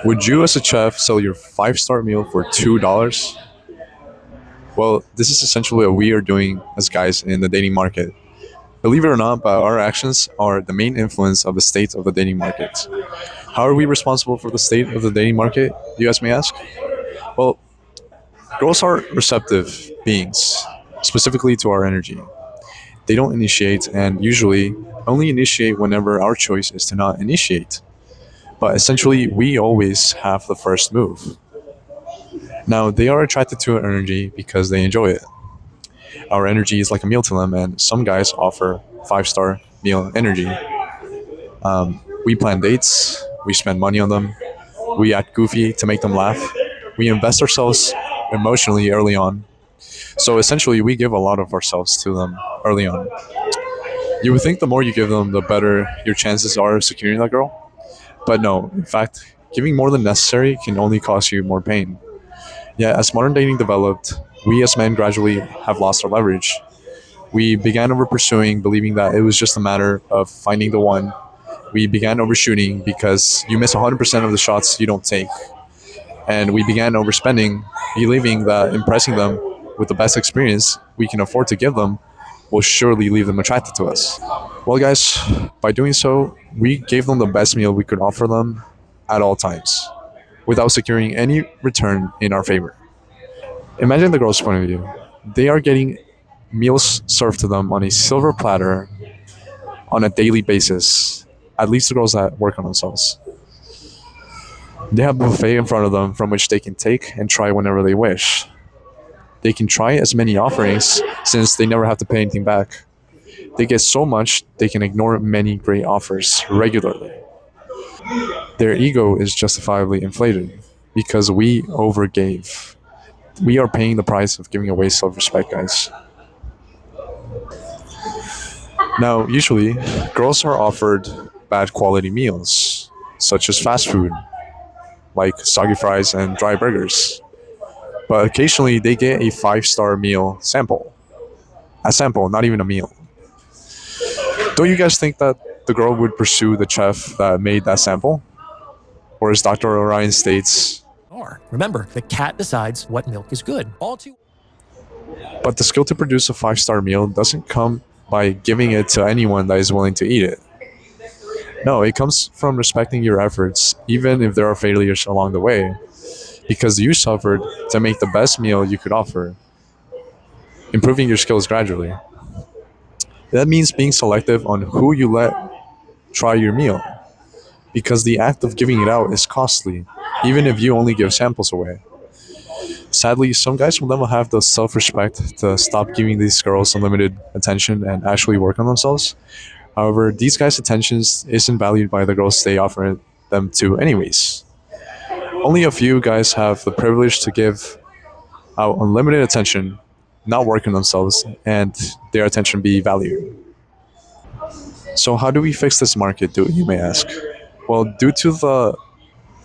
Would you, as a chef, sell your five-star meal for $2? Well, this is essentially what we are doing as guys in the dating market. Believe it or not, but our actions are the main influence of the state of the dating market. How are we responsible for the state of the dating market, you guys may ask? Well, girls are receptive beings, specifically to our energy. They don't initiate and usually only initiate whenever our choice is to not initiate. But essentially, we always have the first move. Now, they are attracted to our energy because they enjoy it. Our energy is like a meal to them, and some guys offer five-star meal energy. We plan dates, we spend money on them, we act goofy to make them laugh, we invest ourselves emotionally early on. So essentially, we give a lot of ourselves to them early on. You would think the more you give them, the better your chances are of securing that girl. But no, in fact, giving more than necessary can only cause you more pain. Yet, as modern dating developed, we as men gradually have lost our leverage. We began over pursuing, believing that it was just a matter of finding the one. We began overshooting because you miss 100% of the shots you don't take. And we began overspending, believing that impressing them with the best experience we can afford to give them will surely leave them attracted to us. Well, guys, by doing so, we gave them the best meal we could offer them at all times, without securing any return in our favor. Imagine the girl's point of view. They are getting meals served to them on a silver platter on a daily basis. At least the girls that work on themselves. They have a buffet in front of them from which they can take and try whenever they wish. They can try as many offerings since they never have to pay anything back. They get so much they can ignore many great offers regularly. Their ego is justifiably inflated because we overgave. We are paying the price of giving away self-respect, guys. Now, usually, girls are offered bad quality meals, such as fast food, like soggy fries and dry burgers. But occasionally, they get a five-star meal sample. A sample, not even a meal. Don't you guys think that the girl would pursue the chef that made that sample? Or as Dr. Orion states, remember, the cat decides what milk is good. But the skill to produce a five-star meal doesn't come by giving it to anyone that is willing to eat it. No, it comes from respecting your efforts, even if there are failures along the way, because you suffered to make the best meal you could offer, improving your skills gradually. That means being selective on who you let try your meal, because the act of giving it out is costly, even if you only give samples away. Sadly, some guys will never have the self-respect to stop giving these girls unlimited attention and actually work on themselves. However, these guys' attentions isn't valued by the girls they offer them to anyways. Only a few guys have the privilege to give out unlimited attention, not work on themselves, and their attention be valued. So how do we fix this market, you may ask? Well, due to the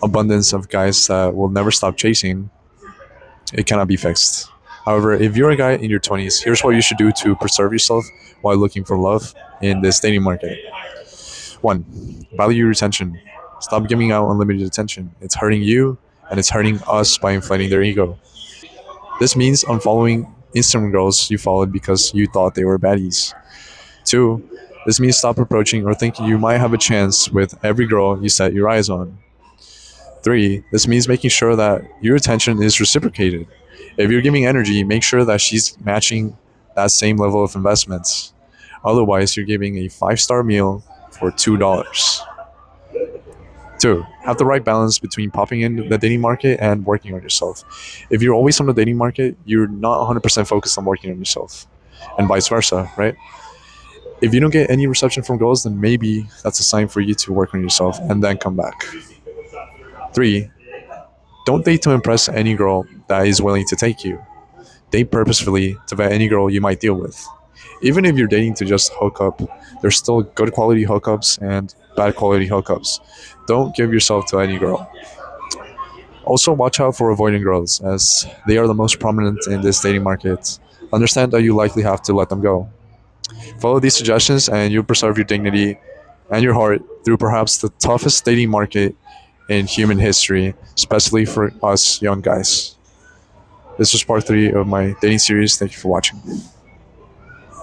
abundance of guys that will never stop chasing, it cannot be fixed. However, if you're a guy in your 20s, here's what you should do to preserve yourself while looking for love in this dating market. 1. Value your attention. Stop giving out unlimited attention. It's hurting you, and it's hurting us by inflating their ego. This means unfollowing Instagram girls you followed because you thought they were baddies. 2. This means stop approaching or thinking you might have a chance with every girl you set your eyes on. 3. This means making sure that your attention is reciprocated. If you're giving energy, make sure that she's matching that same level of investments. Otherwise, you're giving a five-star meal for $2. 2. Have the right balance between popping in the dating market and working on yourself. If you're always on the dating market, you're not 100% focused on working on yourself, and vice versa, right? If you don't get any reception from girls, then maybe that's a sign for you to work on yourself and then come back. 3. Don't date to impress any girl that is willing to take you. Date purposefully to vet any girl you might deal with. Even if you're dating to just hook up, there's still good quality hookups and bad quality hookups. Don't give yourself to any girl. Also, watch out for avoiding girls, as they are the most prominent in this dating market. Understand that you likely have to let them go. Follow these suggestions and you'll preserve your dignity and your heart through perhaps the toughest dating market in human history, especially for us young guys. This was part 3 of my dating series. Thank you for watching.